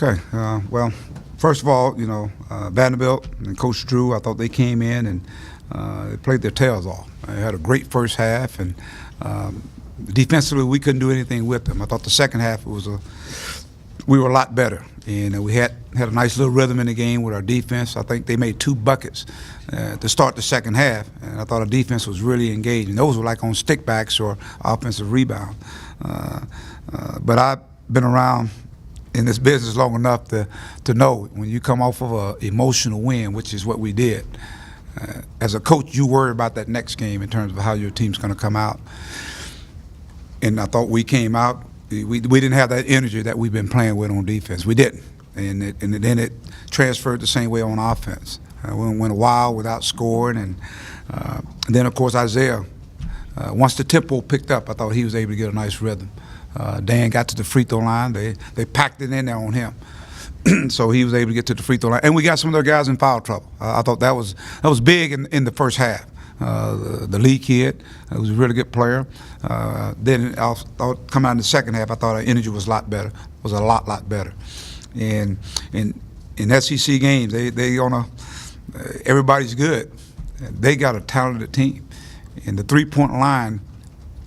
Okay. Well, first of all, Vanderbilt and Coach Drew, I thought they came in and they played their tails off. They had a great first half, and defensively we couldn't do anything with them. I thought the second half we were a lot better, and we had a nice little rhythm in the game with our defense. I think they made 2 buckets to start the second half, and I thought our defense was really engaged. And those were like on stickbacks or offensive rebound. But I've been around in this business long enough to know when you come off of an emotional win, which is what we did. As a coach, you worry about that next game in terms of how your team's going to come out. And I thought we came out. We didn't have that energy that we've been playing with on defense. We didn't, and then it transferred the same way on offense. We went a while without scoring, and then of course Isaiah. Once the tempo picked up, I thought he was able to get a nice rhythm. Dan got to the free throw line. They packed it in there on him, so he was able to get to the free throw line. And we got some of their guys in foul trouble. I thought that was big in the first half. The Lee kid was a really good player. Then I thought coming out in the second half, I thought our energy was a lot better. Was a lot better. And in SEC games, everybody's good. They got a talented team, and the 3-point line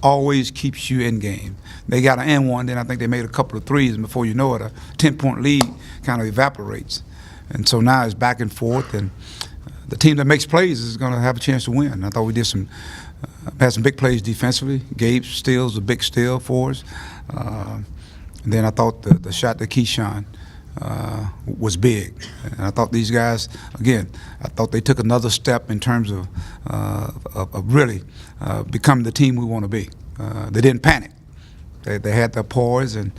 always keeps you in game. They got an and one, then I think they made a couple of threes, and before you know it, a 10-point lead kind of evaporates. And so now it's back and forth, and the team that makes plays is going to have a chance to win. I thought we did had some big plays defensively. Gabe's steals a big steal for us. And then I thought the shot to Keyshawn was big. And I thought these guys, again, I thought they took another step in terms of really becoming the team we want to be. They didn't panic. They had their poise, and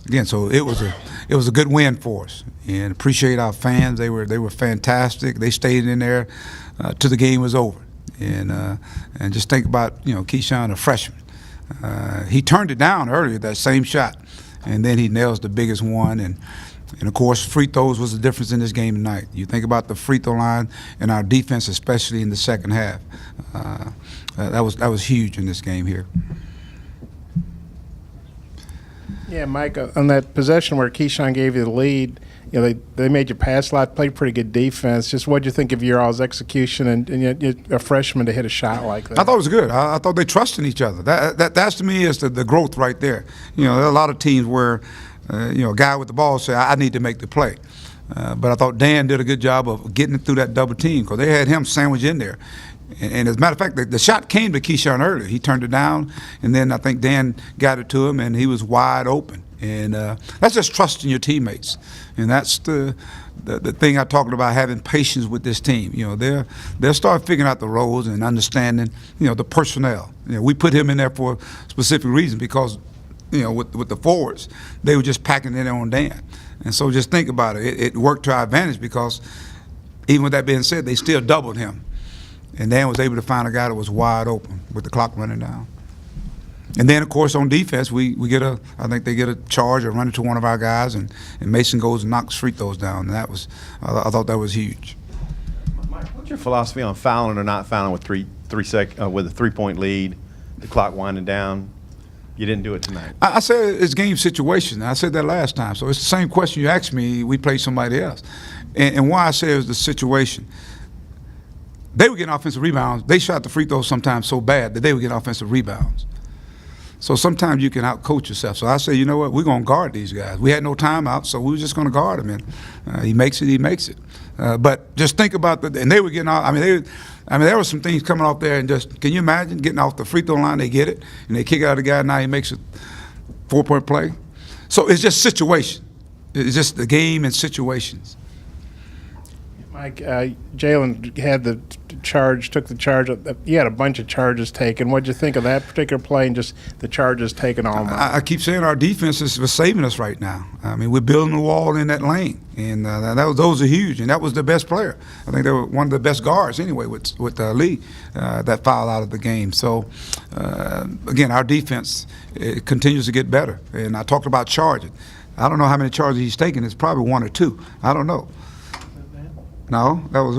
again, so it was a good win for us. And appreciate our fans. They were fantastic. They stayed in there till the game was over. And just think about Keyshawn, a freshman. He turned it down earlier, that same shot, and then he nails the biggest one. And of course, free throws was the difference in this game tonight. You think about the free throw line and our defense, especially in the second half. That was huge in this game here. Yeah, Mike, on that possession where Keyshawn gave you the lead, they made you pass a lot, played pretty good defense. Just what do you think of your all's execution and you're a freshman to hit a shot like that? I thought it was good. I thought they trusted each other. That's to me is the growth right there. There are a lot of teams where a guy with the ball say, I need to make the play. But I thought Dan did a good job of getting it through that double team because they had him sandwiched in there. And as a matter of fact, the shot came to Keyshawn earlier. He turned it down, and then I think Dan got it to him, and he was wide open. And that's just trusting your teammates. And that's the thing I talked about, having patience with this team. They'll start figuring out the roles and understanding, the personnel. We put him in there for a specific reason because, with the forwards, they were just packing it on Dan. And so just think about it. It worked to our advantage because even with that being said, they still doubled him. And Dan was able to find a guy that was wide open with the clock running down. And then, of course, on defense, I think they get a charge or run into one of our guys, and Mason goes and knocks free throws down. And I thought that was huge. Mike, what's your philosophy on fouling or not fouling with with a 3-point lead, the clock winding down? You didn't do it tonight. I said it's game situation. I said that last time. So it's the same question you asked me. We played somebody else. And why I say it was the situation. They were getting offensive rebounds. They shot the free throws sometimes so bad that they were getting offensive rebounds. So sometimes you can outcoach yourself. So I say, you know what, we're going to guard these guys. We had no timeout, so we were just going to guard him. And he makes it. But just think about and they were getting off. There were some things coming off there, and just can you imagine getting off the free throw line? They get it, and they kick out the guy. Now he makes a 4-point play. So it's just situation. It's just the game and situations. Mike, Jalen had took the charge. He had a bunch of charges taken. What did you think of that particular play and just the charges taken all night? I keep saying our defense is saving us right now. We're building a wall in that lane, and those are huge. And that was the best player. I think they were one of the best guards anyway with Lee that fouled out of the game. So again, our defense continues to get better. And I talked about charging. I don't know how many charges he's taken. It's probably 1 or 2. I don't know. No, that was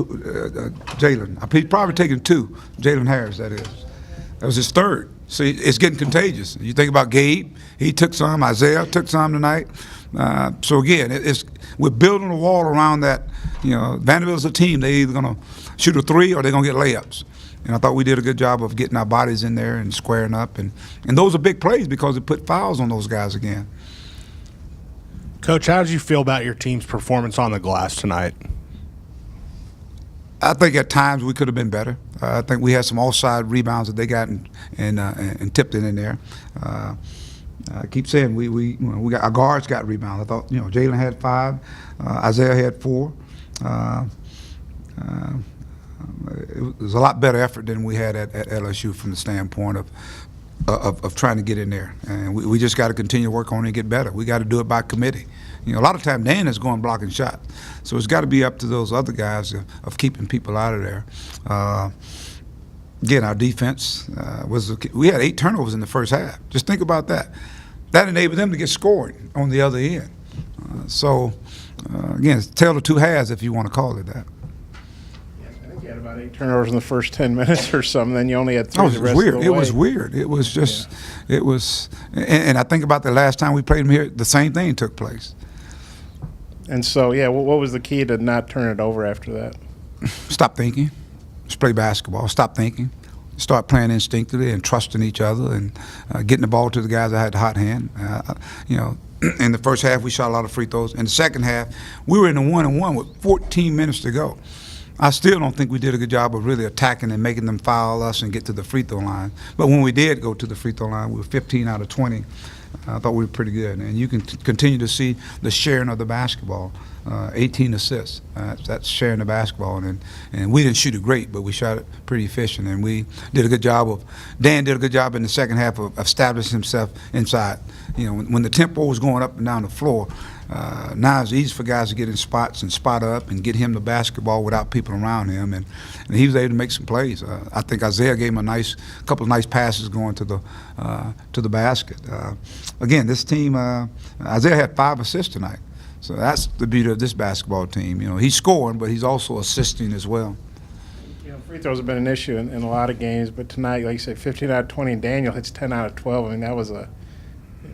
Jalen. He's probably taken 2. Jalen Harris, that is. That was his 3rd. See, it's getting contagious. You think about Gabe, he took some. Isaiah took some tonight. So again, we're building a wall around that. You know, Vanderbilt's a team. They're either going to shoot a three or they're going to get layups. And I thought we did a good job of getting our bodies in there and squaring up. And those are big plays because it put fouls on those guys again. Coach, how did you feel about your team's performance on the glass tonight? I think at times we could have been better. I think we had some offside rebounds that they got and tipped it in there. I keep saying we got our guards got rebounds. I thought Jalen had 5, Isaiah had 4. It was a lot better effort than we had at LSU from the standpoint of trying to get in there, and we just got to continue to work on it and get better. We got to do it by committee. A lot of time Dan is going blocking shots, so it's got to be up to those other guys of keeping people out of there. Again, our defense we had 8 turnovers in the first half. Just think about that. That enabled them to get scoring on the other end. Again, it's tale of 2 halves if you want to call it that. I think you had about 8 turnovers in the first 10 minutes or something. Then you only had 3 the rest weird. of the It way. was weird. It was just, it was, and I think about the last time we played them here, the same thing took place. And so, what was the key to not turn it over after that? Stop thinking. Just play basketball. Stop thinking. Start playing instinctively and trusting each other and getting the ball to the guys that had the hot hand. In the first half, we shot a lot of free throws. In the second half, we were in the 1-and-1 with 14 minutes to go. I still don't think we did a good job of really attacking and making them foul us and get to the free throw line. But when we did go to the free throw line, we were 15 out of 20. I thought we were pretty good. And you can continue to see the sharing of the basketball. 18 assists. That's sharing the basketball. And we didn't shoot it great, but we shot it pretty efficient. And we did a good job Dan did a good job in the second half of establishing himself inside. When the tempo was going up and down the floor, now it's easy for guys to get in spots and spot up and get him the basketball without people around him. And he was able to make some plays. I think Isaiah gave him a couple of nice passes going to the basket. Again, this team, Isaiah had 5 assists tonight. So that's the beauty of this basketball team. He's scoring, but he's also assisting as well. Free throws have been an issue in a lot of games, but tonight, like you said, 15 out of 20, and Daniel hits 10 out of 12. I mean, that was a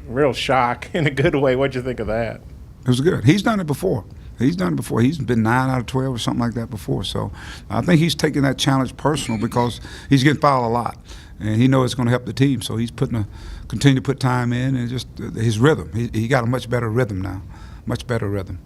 real shock in a good way. What'd you think of that? It was good. He's done it before. He's been 9 out of 12 or something like that before. So I think he's taking that challenge personal because he's getting fouled a lot, and he knows it's going to help the team. So he's continue to put time in, and just his rhythm. He got a much better rhythm now. Much better rhythm.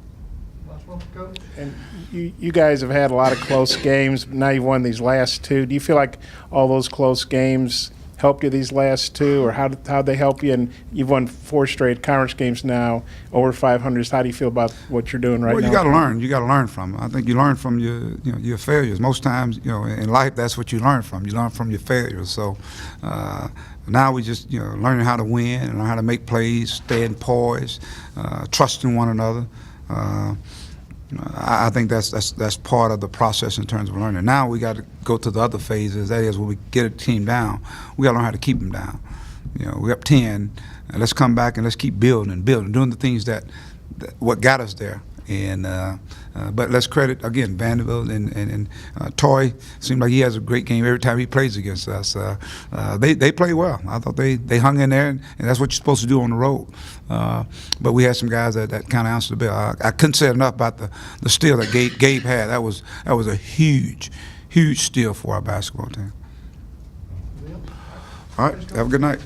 And you guys have had a lot of close games. Now you've won these last 2. Do you feel like all those close games helped you these last 2, or how'd they help you? And you've won 4 straight conference games now, over 500s. How do you feel about what you're doing right now? Well, you got to learn. You got to learn from them. I think you learn from your failures. Most times, in life, that's what you learn from. You learn from your failures. So now we just learning how to win and learn how to make plays, staying poised, trusting one another. I think that's part of the process in terms of learning. Now we got to go to the other phases. That is, when we get a team down, we got to learn how to keep them down. We're up 10, and let's come back and let's keep building, doing the things that what got us there. And but let's credit again Vanderbilt and Toy. Seemed like he has a great game every time he plays against us. They play well. I thought they hung in there, and that's what you're supposed to do on the road. But we had some guys that kind of answered the bell. I couldn't say enough about the steal that Gabe had. That was a huge steal for our basketball team. All right, have a good night.